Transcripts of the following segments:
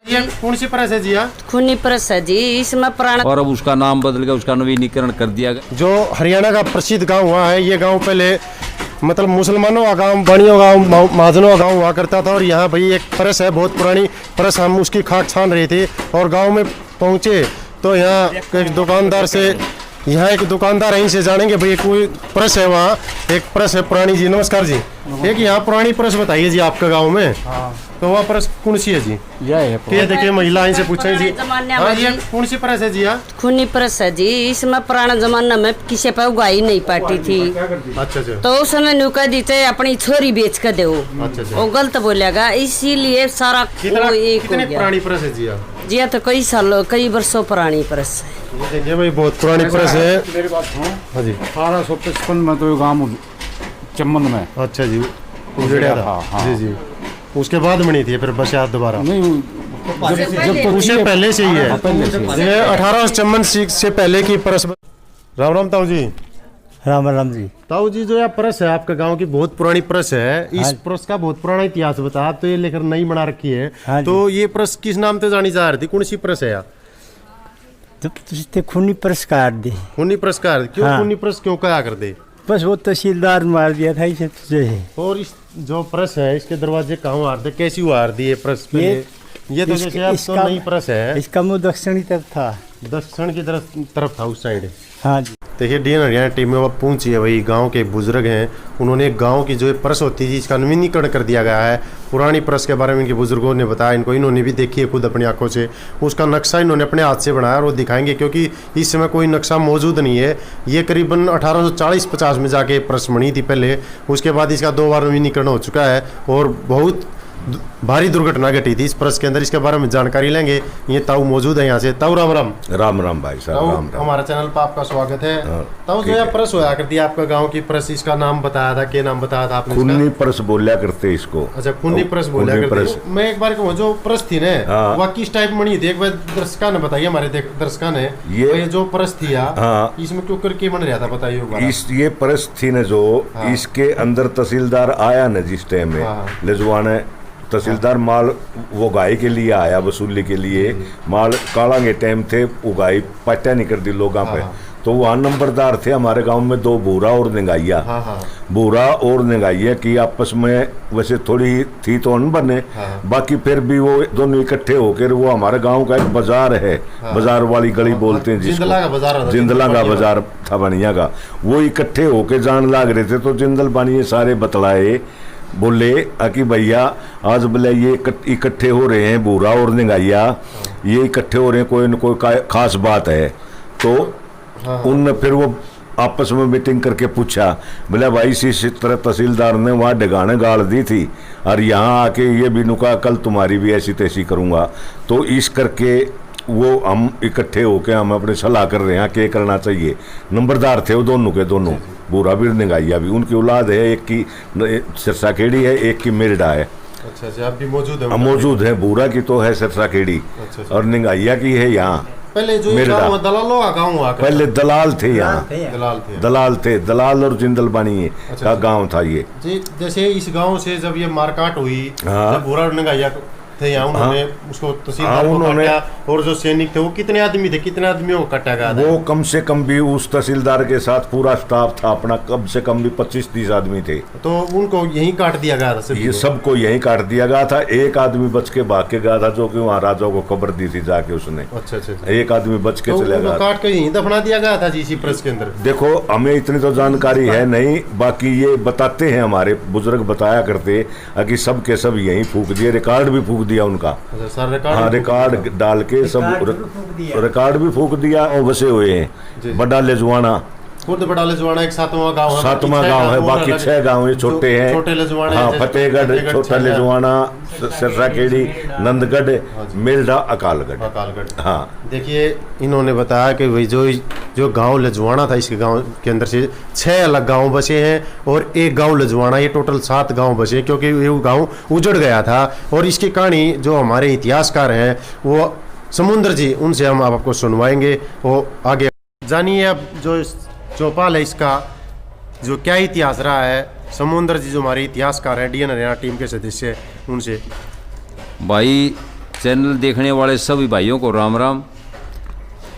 ये कौन सी प्रेस है जी? खूनी प्रेस है जी, इसमें पुराना और अब उसका नाम बदल गया, उसका नवीनीकरण कर दिया गया। जो हरियाणा का प्रसिद्ध गांव हुआ है, ये गांव पहले मतलब मुसलमानों का गांव, बनियों गांव, महाजनों का गांव हुआ करता था। और यहाँ भाई एक प्रेस है, बहुत पुरानी प्रेस, हम उसकी खाक छान रहे थे और गांव में पहुंचे तो यहाँ एक दुकानदार से, यहाँ एक दुकानदार है, इनसे जानेंगे भाई कोई प्रेस है, वहाँ एक प्रेस है पुरानी जी। नमस्कार जी, एक यहाँ पुरानी प्रेस बताइए जी आपका गांव में। तो वह प्रेस कौन सी है जी? ये देखिए महिला इनसे पूछे जी, हाँ ये कौन सी प्रेस है जी? खूनी प्रेस है जी, इसमें पुराना जमाना में किसी पे उगाई नहीं पाती थी। अच्छा अच्छा। तो उस समय नुका दी थे अपनी छोरी बेच कर दो, वो गलत बोलेगा, इसीलिए सारा कितनी पुरानी प्रेस है जी? जी तो कई सालों कई वर्षों पुरानी प्रेस है। ये देखिए भाई बहुत पुरानी प्रेस है। मेरी बात सुनो, हाँ जी। 1855 में तो ये गाँव चम्मन में, अच्छा जी, उजड़िया था। हाँ। जी जी, उसके बाद बनी थी फिर बसियात दोबारा? नहीं, जब तो उससे पहले से ही है। ये 1854 से पहले की प्रेस। राम राम ताऊ जी। राम राम जी। ताऊ जी, जो यह प्रेस है आपका गांव की बहुत पुरानी प्रेस है, इस प्रेस का बहुत पुराना इतिहास बता। आप तो ये लेकर नई बना रखी है। हाँ तो ये प्रेस किस नाम से जानी जा रही थी? कौन सी प्रेस है? तो खूनी प्रेस काट दी। खूनी प्रेस का क्यों? हाँ। खूनी प्रेस क्यों कहा कर दे? बस वो तहसीलदार मार दिया था इसे तुझे। और इस जो प्रेस है, इसके दरवाजे कहाँ हार दे, कैसी हार दी ये प्रेस पे? ये तो जैसे अब तो नई प्रेस है। इसका मुँह दक्षिणी तरफ था। दक्षिण की तरफ था उस साइड। हाँ जी। देखिए डीएन हरियाणा टीम में वो पहुंची है, वही गांव के बुजुर्ग हैं, उन्होंने गांव की जो प्रेस होती थी इसका नवीनीकरण कर दिया गया है। पुरानी प्रेस के बारे में इनके बुजुर्गों ने बताया इनको, इन्होंने भी देखी है खुद अपनी आंखों से। उसका नक्शा इन्होंने अपने हाथ से बनाया और वो दिखाएंगे, क्योंकि इस समय कोई नक्शा मौजूद नहीं है। ये करीबन 1840-50 में जाके प्रेस बनी थी पहले, उसके बाद इसका 2 बार नवीनीकरण हो चुका है और बहुत भारी दुर्घटना घटी थी इस प्रेस के अंदर। इसके बारे में जानकारी लेंगे। ये ताऊ मौजूद है यहाँ से। ताऊ राम राम। राम राम भाई साहब, राम राम। हमारे चैनल पर आपका स्वागत है। ताऊ जो है प्रेस होया करती है आपका गांव की प्रेस, इसका नाम बताया था, क्या नाम बताया था आपने? खूनी प्रेस बोलिया करते इसको। अच्छा, खूनी प्रेस बोलिया करते। मैं एक बार कहूँ, जो प्रेस थी ना वह किस टाइप बनी थी? एक बार दर्शकों ने बताइए, हमारे दर्शकों ने, ये जो प्रेस थी इसमें क्यों करके बन रहा था बताइए। ये प्रेस थी न जो, इसके अंदर तहसीलदार आया न जिस टाइम में लेजवाने, तहसीलदार माल वो गाय के लिए आया, वसूली के लिए माल काला के टाइम थे, उगाई पट्टा नहीं कर दी लोगों पे। तो वहाँ नंबरदार थे हमारे गांव में 2 बूरा और निगाइया। बूरा और निगाइया की आपस में वैसे थोड़ी थी तो न बने, बाकी फिर भी वो दोनों इकट्ठे होकर, वो हमारे गांव का एक बाजार है, बाजार वाली गली बोलते हैं जिसको, जिंदला का बाजार था बनिया का। वो इकट्ठे होके जान लाग रहे थे, तो जिंदल बनिए सारे बतलाए, बोले कि भैया आज बोले ये इकट्ठे हो रहे हैं, बूरा और निगाइया ये इकट्ठे हो रहे हैं, कोई न कोई खास बात है। तो उनने फिर वो आपस में मीटिंग करके पूछा, बोले भाई इस तरह तहसीलदार ने वहाँ डगाने गाड़ दी थी और यहाँ आके ये भी नुका कल तुम्हारी भी ऐसी तैसी करूँगा। तो इस करके वो हम इकट्ठे होके हम अपने सलाह कर रहे हैं क्या करना चाहिए। नंबरदार थे वो दोनों के दोनों, बूरा भी निगाइया भी। उनकी औलाद है, एक की सिरसाखेड़ी है, एक की मेरडा है। अच्छा, आप भी मौजूद है? मौजूद है। बूरा की तो है सिरसाखेड़ी और निगाइया की है यहाँ पहले जो दलालों का गाँव हुआ, पहले दलाल थे यहाँ, दलाल थे, दलाल और जिंदल बानी का गाँव था ये। जैसे इस गाँव से जब ये मारकाट हुई, बूरा और निगाइया थे यहाँ, उन्होंने उसको तहसीलदार को काटा, और जो सैनिक थे वो कितने आदमी थे, कितने आदमियों को काटा गया था? वो कम से कम भी उस तहसीलदार के साथ पूरा स्टाफ था अपना, कम से कम भी 25-30 आदमी थे। तो उनको यहीं काट दिया गया था? ये सबको यहीं काट दिया गया था। एक आदमी बच के भाग के गया था, जो कि वहाँ राजा को खबर दी थी जाके उसने। अच्छा। एक आदमी बच के चले गया, काट के यहीं दफना दिया गया था इसी प्रेस के अंदर। देखो हमें इतनी तो जानकारी है नहीं, बाकी ये बताते हैं हमारे बुजुर्ग बताया करते कि सब के सब यहीं फूक दिए, रिकॉर्ड भी फूक दिया उनका। हाँ, रिकॉर्ड डाल के सब रिकॉर्ड भी फूक दिया और बसे हुए हैं। बड़ा लेजवाना, खुद बड़ा लेजवाना एक 7वां गांव है, 7वां गांव है, बाकी 6 गांव ये छोटे हैं। छोटे लेजवाना, हाँ, फतेहगढ़, छोटा लेजवाना, सिरसाखेड़ी, नंदगढ़, मेरडा, अकालगढ़। हाँ, देखिए इन्होंने बताया कि भाई जो गांव लजवाना था, इसके गांव के अंदर से 6 अलग गांव बसे हैं और एक गांव लजवाना, ये टोटल 7 गांव बसे, क्योंकि ये गांव उजड़ गया था। और इसकी कहानी जो हमारे इतिहासकार हैं वो समुद्र जी, उनसे हम आपको सुनवाएंगे। वो आगे जानिए अब जो चौपाल है इसका जो क्या इतिहास रहा है। समुद्र जी जो हमारे इतिहासकार हैं, डीएन हरियाणा टीम के सदस्य, उनसे। भाई चैनल देखने वाले सभी भाइयों को राम राम।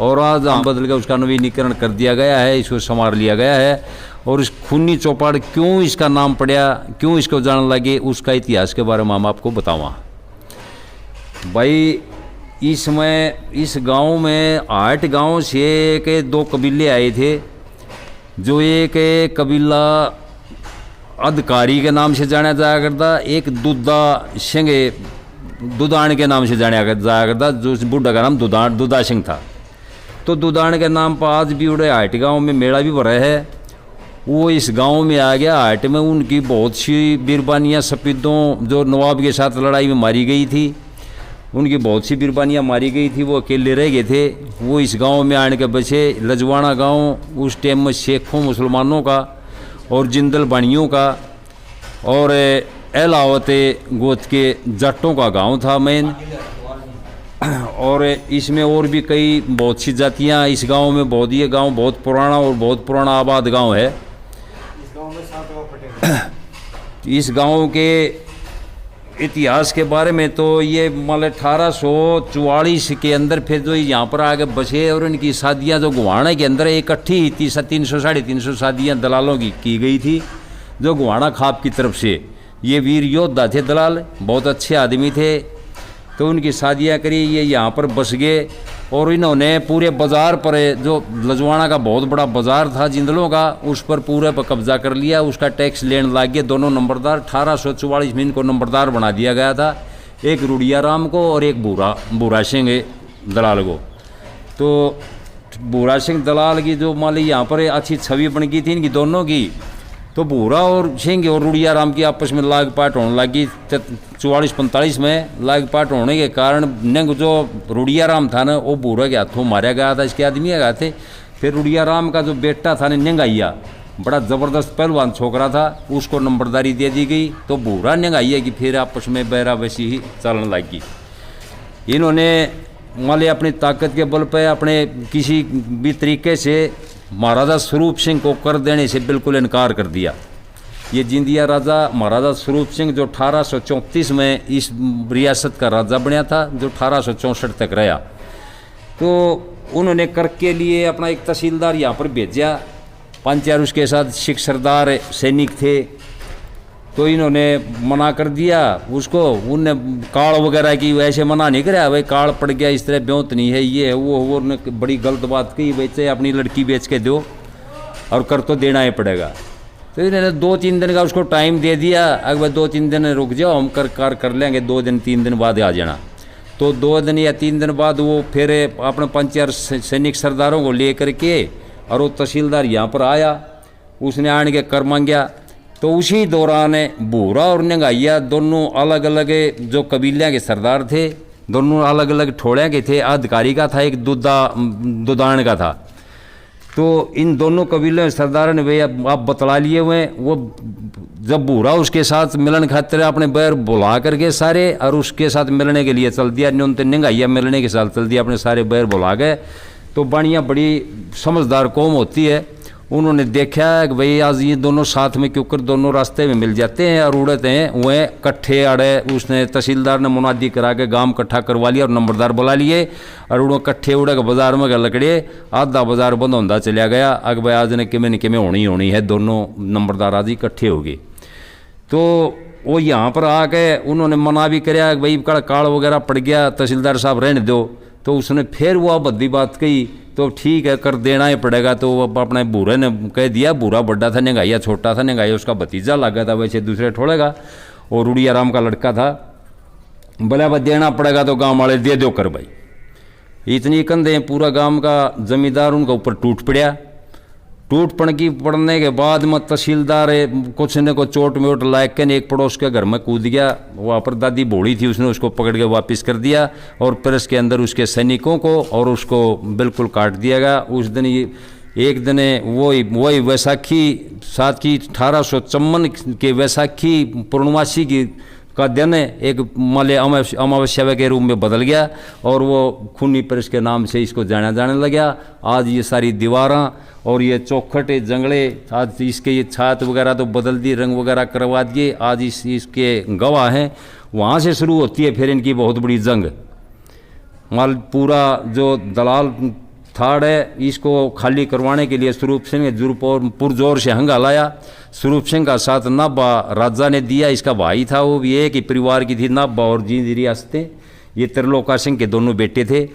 और आज नाम बदल के उसका नवीनीकरण कर दिया गया है, इसको संवार लिया गया है। और इस खूनी चौपाड़ क्यों इसका नाम पड़ा, क्यों इसको जानने लगे, उसका इतिहास के बारे में हम आपको बताऊँगा। भाई इसमें इस गांव में 8 गांव से के 2 कबीले आए थे। जो एक कबीला अधिकारी के नाम से जाना जाया करता, एक दुदा सिंह दुदान के नाम से जाना जाया करता, जो बुढ़ा का नाम दुदा सिंह था। तो दुदान के नाम पर आज भी उड़े हाट गांव में मेला भी भरा है। वो इस गांव में आ गया। हाट में उनकी बहुत सी बीरबानियाँ सफेदों जो नवाब के साथ लड़ाई में मारी गई थी, उनकी बहुत सी बीरबानियाँ मारी गई थी। वो अकेले रह गए थे। वो इस गांव में आने के बचे। लजवाना गांव उस टाइम में शेखों मुसलमानों का और जिंदल बानियों का और एलावत गोत के जट्टों का गांव था मेन। और इसमें और भी कई बहुत सी जातियाँ इस गांव में बहुत। ये गांव बहुत पुराना और बहुत पुराना आबाद गांव है। इस गांव के इतिहास के बारे में तो ये मतलब 1844 के अंदर फिर जो यहाँ पर आगे बसे और इनकी शादियाँ जो गुवाना के अंदर इकट्ठी ही थी। 300 साढ़े 300 शादियाँ दलालों की गई थी जो गुवाना खाप की तरफ से। ये वीर योद्धा थे दलाल, बहुत अच्छे आदमी थे। तो उनकी शादियाँ करी, ये यहाँ पर बस गए। और इन्होंने पूरे बाज़ार पर, जो लजवाना का बहुत बड़ा बाज़ार था जिंदलों का, उस पर पूरे पर कब्जा कर लिया। उसका टैक्स लेने लग गए दोनों नंबरदार। 1844 में इनको नंबरदार बना दिया गया था, एक रुड़िया राम को और एक बूरा सिंह दलाल को। तो बूरा सिंह दलाल की जो मान ली यहाँ पर अच्छी छवि बन गई थी इनकी दोनों की। तो बूरा और सिंह और रुड़िया राम की आपस में लागपाट होने लगी। 44-45 में लागपाट होने के कारण नंग जो रुड़िया राम था ना, वो बूरा के हाथों मारा गया था। इसके आदमी गए थे। फिर रुड़िया राम का जो बेटा था नंगाइया, बड़ा ज़बरदस्त पहलवान छोकरा था, उसको नंबरदारी दे दी गई। तो बूरा नंगाइया की फिर आपस में बैरा वैसी ही चलने लगी। इन्होंने मान लिया अपनी ताकत के बल पर अपने किसी भी तरीके से महाराजा स्वरूप सिंह को कर देने से बिल्कुल इनकार कर दिया। ये जिंदिया राजा महाराजा स्वरूप सिंह जो 1834 में इस रियासत का राजा बनया था, जो 1864 तक रहा। तो उन्होंने कर के लिए अपना एक तहसीलदार यहाँ पर भेजा। 5-4 उसके साथ सिख सरदार सैनिक थे। तो इन्होंने मना कर दिया उसको। उनने काल वगैरह की वैसे मना नहीं कराया, भाई काल पड़ गया, इस तरह ब्योत नहीं है, ये है वो। उन्होंने बड़ी गलत बात कही, भाई चाहे अपनी लड़की बेच के दो और कर तो देना ही पड़ेगा। तो इन्होंने 2-3 दिन का उसको टाइम दे दिया। अगर 2-3 दिन रुक जाओ, हम कर लेंगे, 2 दिन 3 दिन बाद आ जाना। तो 2 दिन या 3 दिन बाद वो फिर अपने 5-4 सैनिक सरदारों को ले करके और वो तहसीलदार यहाँ पर आया। उसने आने के कर मांगा। तो उसी दौरान बूरा और नंगाइया दोनों अलग अलग जो कबीले के सरदार थे, दोनों अलग अलग ठोड़े के थे। अधिकारी का था, एक दुदान का था। तो इन दोनों कबीलों के सरदारों ने भैया आप बतला लिए हुए। वो जब बूरा उसके साथ मिलन खातिर अपने बैर बुला करके सारे और उसके साथ मिलने के लिए चल दिया। नंगाइया मिलने के साथ चल दिया, अपने सारे बैर बुला गए। तो बानियाँ बड़ी समझदार कौम होती है। उन्होंने देखा कि भाई आज ये दोनों साथ में क्यों कर दोनों रास्ते में मिल जाते हैं और उड़ते हैं। वह कट्ठे अड़े उसने तहसीलदार ने मुनादी करा के गांव इकट्ठा करवा लिया और नंबरदार बुला लिए। और उड़ो कट्ठे उड़े के बाजार में लकड़े आधा बाजार बंद होता चला गया। अग भाई आज ने किमें होनी है, दोनों नंबरदार आज इकट्ठे हो गए। तो वो यहाँ पर आके उन्होंने मना भी कराया कि भाई काल वगैरह पड़ गया, तहसीलदार साहब रहने दो। तो उसने फिर वो बद्दी बात कही। तो ठीक है, कर देना ही पड़ेगा। तो वो अपने बूढ़े ने कह दिया। बूढ़ा बड़ा था, नंगाइया छोटा था। नंगाइया उसका भतीजा लगा था, वैसे दूसरे ठोड़ेगा। और रुड़िया राम का लड़का था। बोला भाई देना पड़ेगा तो गांव वाले दे दो कर भाई। इतनी कंधे पूरा गांव का जमींदार उनका ऊपर टूट पड़ा। टूट पड़ने के बाद में तहसीलदार कुछ ने को चोट मोट लायक के एक पड़ोस के घर में कूद गया। वहाँ पर दादी बूढ़ी थी, उसने उसको पकड़ के वापस कर दिया और प्रेस के अंदर उसके सैनिकों को और उसको बिल्कुल काट दिया गया। उस दिन एक दिन वही वैसाखी साथ की 1854 के वैसाखी पूर्णमासी का दिन एक माले अमावस्या के रूप में बदल गया और वो खूनी प्रेस के नाम से इसको जाने लगा। आज ये सारी दीवारां और ये चौखट जंगले, आज इसके ये छात वगैरह तो बदल दी, रंग वगैरह करवा दिए। आज इसके गवाह हैं। वहाँ से शुरू होती है फिर इनकी बहुत बड़ी जंग। माल पूरा जो दलाल थाड़ है इसको खाली करवाने के लिए स्वरूप सिंह ने पुरजोर से हंगा लाया। स्वरूप सिंह का साथ नाभा राजा ने दिया, इसका भाई था, वो भी एक ही परिवार की थी, नाभा और जींद रियासतें। ये त्रिलोका सिंह के दोनों बेटे थे।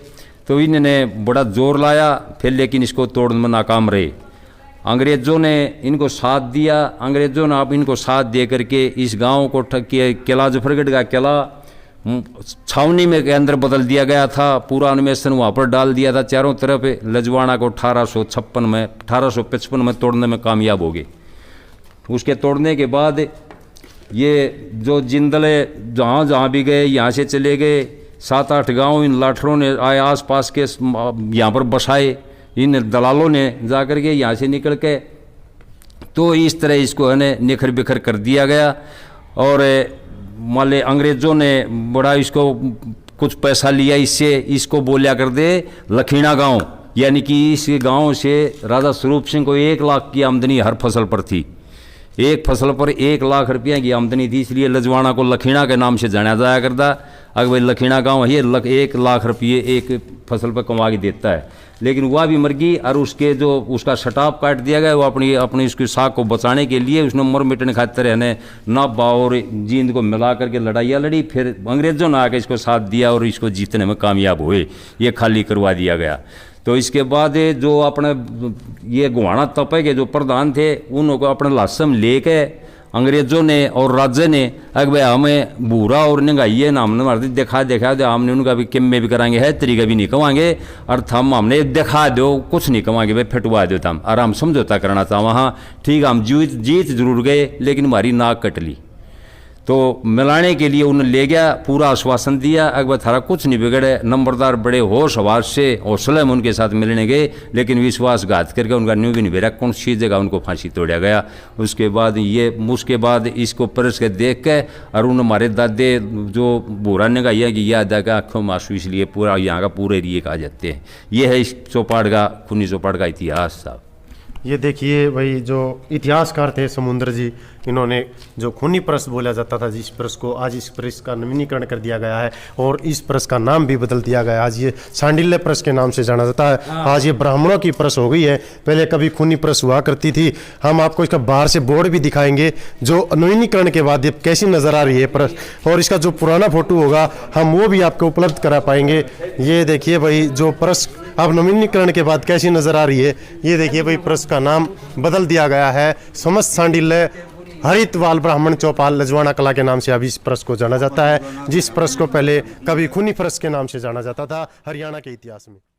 तो इन्होंने बड़ा जोर लाया फिर, लेकिन इसको तोड़ने में नाकाम रहे। अंग्रेज़ों ने इनको साथ दिया। अंग्रेज़ों ने अब इनको साथ दे करके इस गांव को किला जफरगढ़ का किला छावनी में के अंदर बदल दिया गया था। पूरा अन्वेषण वहाँ पर डाल दिया था चारों तरफ। लजवाड़ा को 1855 में तोड़ने में कामयाब हो गए। उसके तोड़ने के बाद ये जो जिंदले जहाँ जहाँ भी गए यहाँ से चले गए। 7-8 गांव इन लाठरों ने आए आसपास के यहाँ पर बसाए। इन दलालों ने जाकर के यहाँ से निकल के तो इस तरह इसको है ने निखर बिखर कर दिया गया। और मान ले अंग्रेज़ों ने बड़ा इसको कुछ पैसा लिया इससे, इसको बोलिया कर दे लखीणा गांव, यानी कि इस गांव से राजा स्वरूप सिंह को 1 लाख की आमदनी हर फसल पर थी। एक फसल पर 1 लाख रुपया की आमदनी थी, इसलिए लजवाड़ा को लखीणा के नाम से जाना जाया करता। अगर भाई लखीणा गांव ये 1 लाख रुपये एक फसल पर कमा के देता है। लेकिन वह भी मर गई और उसका शटाप काट दिया गया। वो अपनी उसकी साख को बचाने के लिए उसने मर मिटने खातिर है नाभा और जींद को मिला करके लड़ाइयाँ लड़ी। फिर अंग्रेज़ों ने आके इसको साथ दिया और इसको जीतने में कामयाब हुए। ये खाली करवा दिया गया। तो इसके बाद जो अपने ये गुहाना तपे के जो प्रधान थे उनको अपने लाशम लेके अंग्रेज़ों ने और राज्य ने अगर भाई हमें भूरा और नंगाइए नाम ने मार दिखा दो, हमने उनका भी किम में भी कराएंगे है तरीका भी नहीं कमाएंगे और थम हमने दिखा दो कुछ नहीं कमाएंगे भाई फिटवा दो तम और हम समझौता करना था वहाँ। ठीक हम जीत जरूर गए लेकिन हमारी नाक कट ली। तो मिलाने के लिए उन्हें ले गया, पूरा आश्वासन दिया अकबर थारा कुछ नहीं बिगड़े। नंबरदार बड़े होश हवास से हौसले में उनके साथ मिलने गए, लेकिन विश्वासघात करके उनका न्यू भी नहीं बेरा कौन सी जगह उनको फांसी तोड़ा गया। उसके बाद इसको परस के देख के और उन हमारे दादे जो बुरा ने कहा कि याद आ गया आँखों में आंसू, इसलिए पूरा यहाँ का पूरे एरिए कहा जाते हैं। ये है इस चौपाड़ का खूनी चौपाड़ का इतिहास साहब। ये देखिए भाई जो इतिहासकार थे समुद्र जी, इन्होंने जो खूनी प्रेस बोला जाता था जिस प्रेस को आज इस प्रेस का नवीनीकरण कर दिया गया है और इस प्रेस का नाम भी बदल दिया गया है। आज ये सांडिल्य प्रेस के नाम से जाना जाता है। आज ये ब्राह्मणों की प्रेस हो गई है, पहले कभी खूनी प्रेस हुआ करती थी। हम आपको इसका बाहर से बोर्ड भी दिखाएंगे जो नवीनीकरण के बाद ये कैसी नज़र आ रही है प्रेस, और इसका जो पुराना फोटो होगा हम वो भी आपको उपलब्ध करा पाएंगे। ये देखिए भाई जो प्रेस अब नवीनीकरण के बाद कैसी नज़र आ रही है। ये देखिए भाई प्रेस का नाम बदल दिया गया है। समस्त सांडिल्य हरितवाल ब्राह्मण चौपाल लजवाड़ा कला के नाम से अब इस प्रेस को जाना जाता है, जिस प्रेस को पहले कभी खूनी प्रेस के नाम से जाना जाता था हरियाणा के इतिहास में।